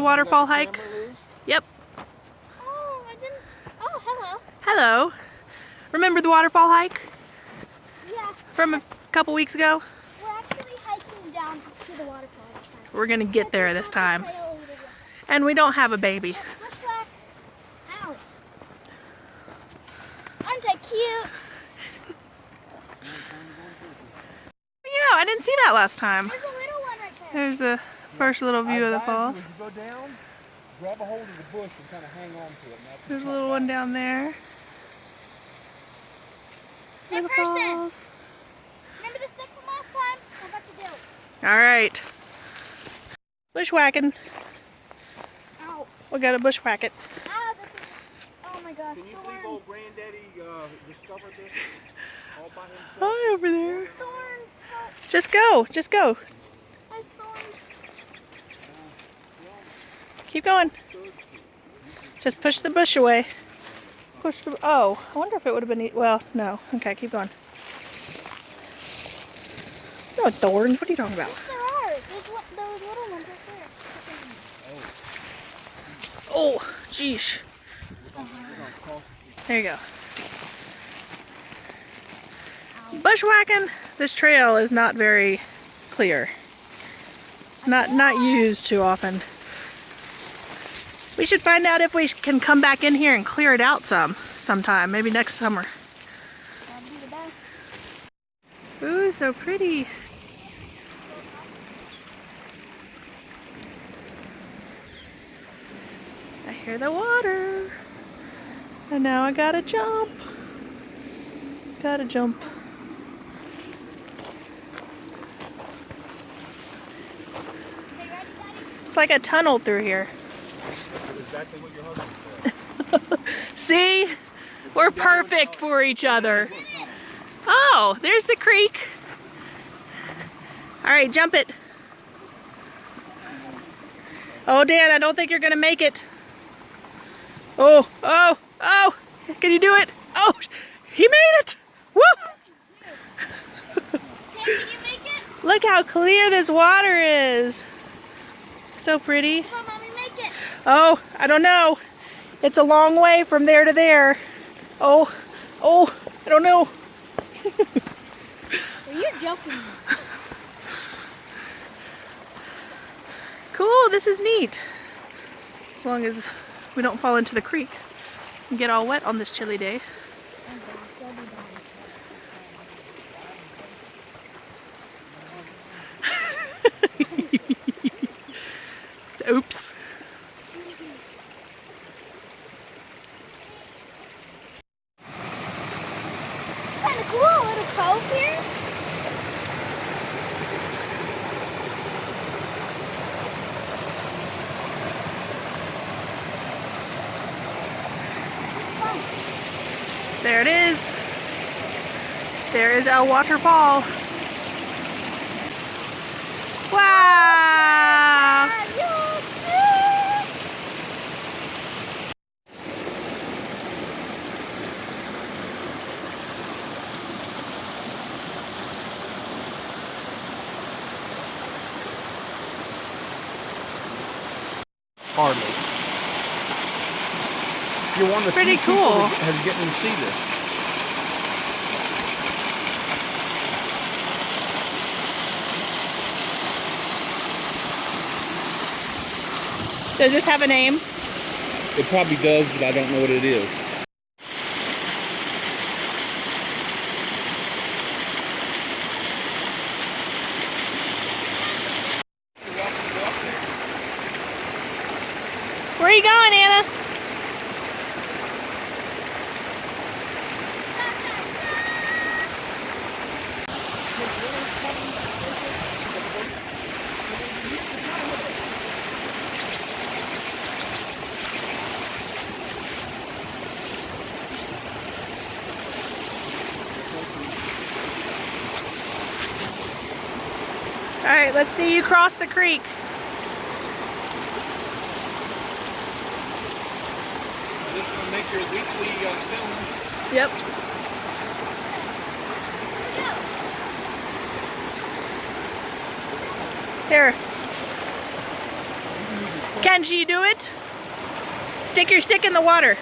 waterfall hike? Yep. Oh, I didn't. Oh, hello. Hello. Remember the waterfall hike? Yeah. From a couple weeks ago? We're actually hiking down to the waterfall this time. We're gonna get there this time. And we don't have a baby. Bushwhack. Ow. Aren't I cute? Yeah, I didn't see that last time. There's a little one right there. There's the first little view of the falls. You go down, grab a hold of the bush and kind of hang on to it. There's a little one down there. Hey, The person. falls. Remember the stick from last time? We're about to do it. All right. Bushwhacking. Ow. We gotta bushwhack it. Ow, this is... Oh my gosh, Can you thorns. believe old granddaddy discovered this all by himself? Hi over there. Thorns. Help. Just go. Just go. There's thorns. Keep going. Just push the bush away. Push the... Oh, I wonder if it would have been... Well, no. Okay, keep going. No thorns. What are you talking about? Yes, there are. Those little ones right there. Oh, geez. There you go. Bushwhacking. This trail is not very clear. Not used too often. We should find out if we can come back in here and clear it out sometime. Maybe next summer. That'd be the best. Ooh, so pretty. I hear the water. And now I gotta jump. Gotta jump. Okay, ready, Daddy? It's like a tunnel through here. Exactly what your husband said. See? We're perfect for each other. Oh, there's the creek. All right, jump it. Oh, Dan, I don't think you're gonna make it. Oh, oh, oh. Can you do it? Oh, he made it. Woo! Okay, can you make it? Look how clear this water is. So pretty. Come on, Mommy, make it. Oh, I don't know. It's a long way from there to there. Oh, oh, I don't know. Well, you're joking. Cool, this is neat. As long as we don't fall into the creek and get all wet on this chilly day. Oops. Kind of cool, a little cove here. There it is. There is a waterfall. Wow! Hardly. You're one of the Pretty few people cool. that has gotten to see this. Does this have a name? It probably does, but I don't know what it is. Where are you going, Anna? All right, let's see you cross the creek. This will make your weekly film. Yep. Here. Can she do it? Stick your stick in the water.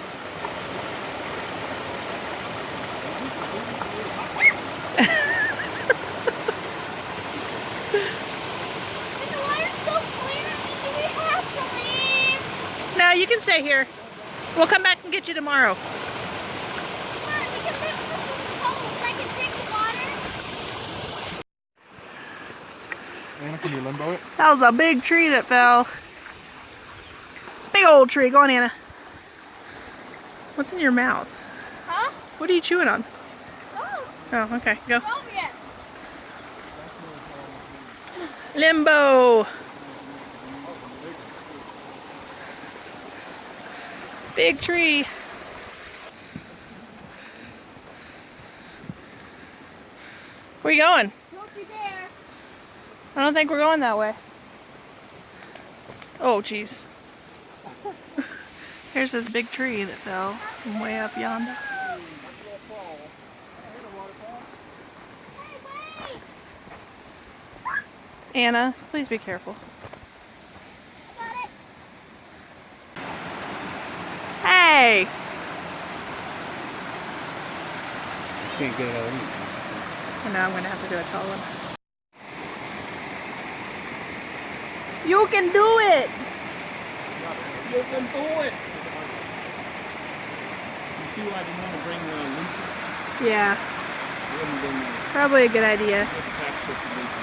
The water's so clear, we have to leave. No, you can stay here. We'll come back and get you tomorrow. Come on, we can live in this hole. I can drink the water. Anna, can you limbo it? That was a big tree that fell. Big old tree. Go on, Anna. What's in your mouth? Huh? What are you chewing on? Oh, Oh, okay. Go. it's over yet. Limbo. Big tree. Where you going? Don't you dare. I don't think we're going that way. Oh, jeez. Here's this big tree that fell from way up yonder. Hey, wait. Anna, please be careful. I got it. Hey! Can't get it out of me. And now I'm going to have to do a tall one. You can do it! You can do it! You see why I didn't want to bring the Lucy? Yeah, It wouldn't have been probably a good idea. the tax situation.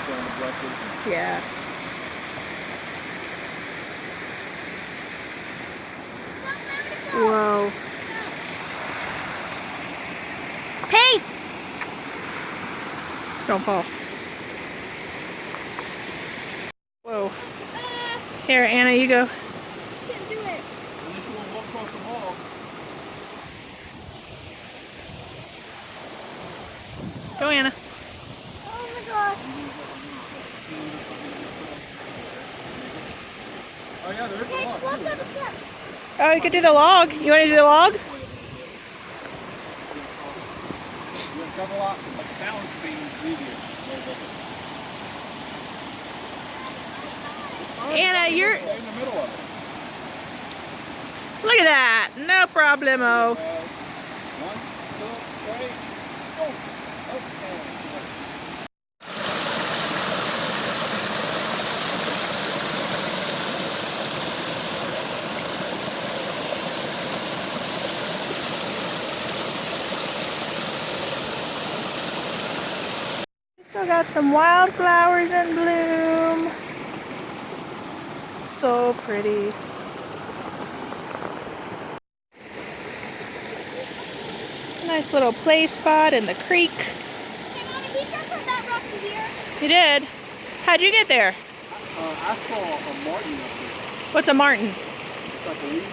Down the brushes. Yeah. Whoa. Pace. Don't fall. Whoa. Here, Anna, you go. Can't do it. Unless you want to walk across the hall. Go, Anna. Oh my gosh. Oh yeah, there is Okay, a just lot. walk down the steps. Oh, you could do the log. You want to do the log? You have double up, but balance being easier. Anna, you're... In the middle of it. Look at that. No problemo. 1, 2, 3, go. Okay. Still got some wildflowers in bloom. So pretty. Nice little play spot in the creek. Hey, Mommy, be careful of that rock here. You did? How'd you get there? I saw a martin up there. What's a martin? It's like a weasel.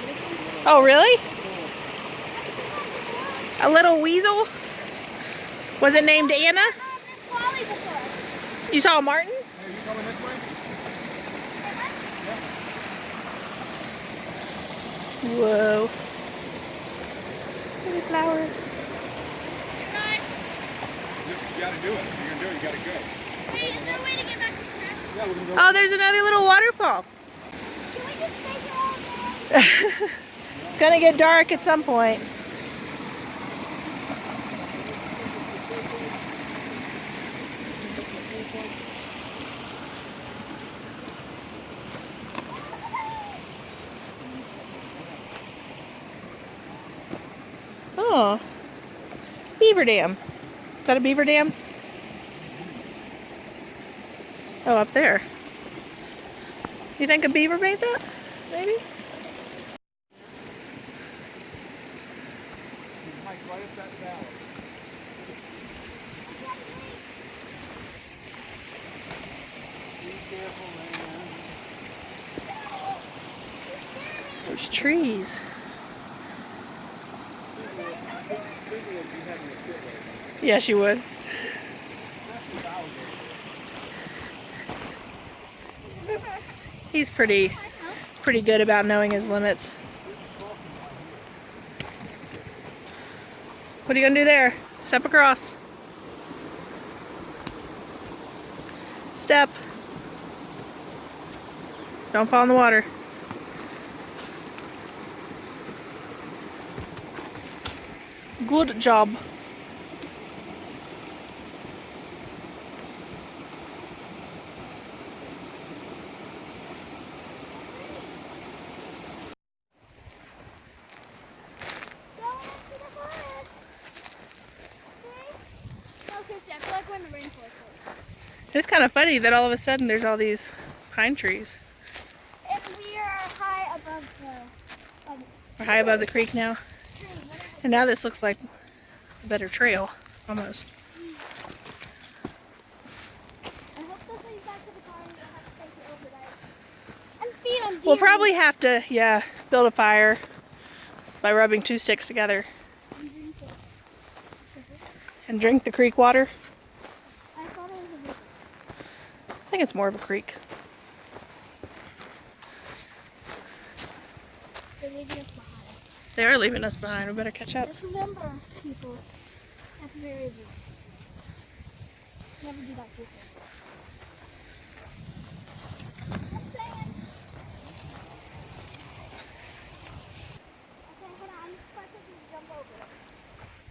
Oh, really? A little weasel? Was it named Anna? This Wally before. You saw a martin? Hey, you coming this way? Whoa. Pretty flower. You gotta do it. If you're gonna do it, you gotta go. Wait, is there a way to get back to the track? Yeah, we can go. Oh, there's another little waterfall. Can we just take it all day? It's gonna get dark at some point. Oh, beaver dam. Is that a beaver dam? Oh, up there. You think a beaver made that? Maybe? Hike right up that valley. Be careful, man. There's trees. Susie will be having a fit right now. Yeah, she would. That's the alligator. He's pretty good about knowing his limits. What are you gonna do there? Step across. Step. Don't fall in the water. Good job. Going into the forest. See? No, seriously, I feel like we're in the rainforest. It's kind of funny that all of a sudden there's all these pine trees. And we are high above the We're high above the creek now. tree. What is it? And now this looks like a better trail, almost. I hope this leads back to the car and we don't have to take it overnight. And feed on deer. We'll probably have to, yeah, build a fire by rubbing 2 sticks together and drink the creek water. I thought it was a river. I think it's more of a creek. They're leaving us behind. They are leaving us behind. We better catch up. Just remember, people, that's very rude. Never do that to your friends. Just saying. Okay, hold on. I'm just going to jump over it.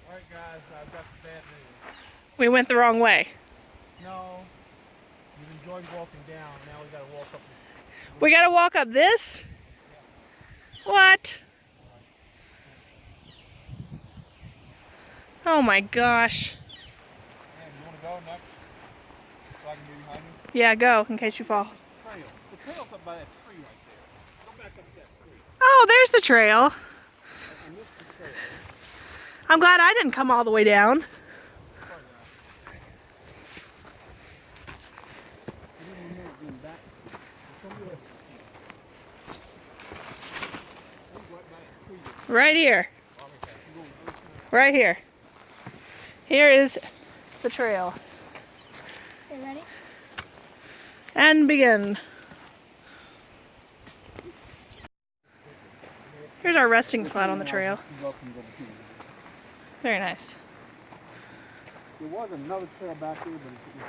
Alright guys, I've got the bad news. We went the wrong way. No. You've enjoyed walking down. Now we gotta walk up. We gotta walk up this? What? Oh my gosh. Man, you wanna go next? So I can be behind you? Yeah, go in case you fall. This trail. The trail's up by that tree right there. Go back up that tree. Oh, there's the trail. I missed the trail. I'm glad I didn't come all the way down. Sorry, guys. I didn't even know it being back. There's somebody else. I'm right by that tree. Right here. Oh, okay. You go over there. Right here. Here is the trail. Okay, ready? And begin. Here's our resting spot on the trail. Very nice. There was another trail back there, but it was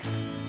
far.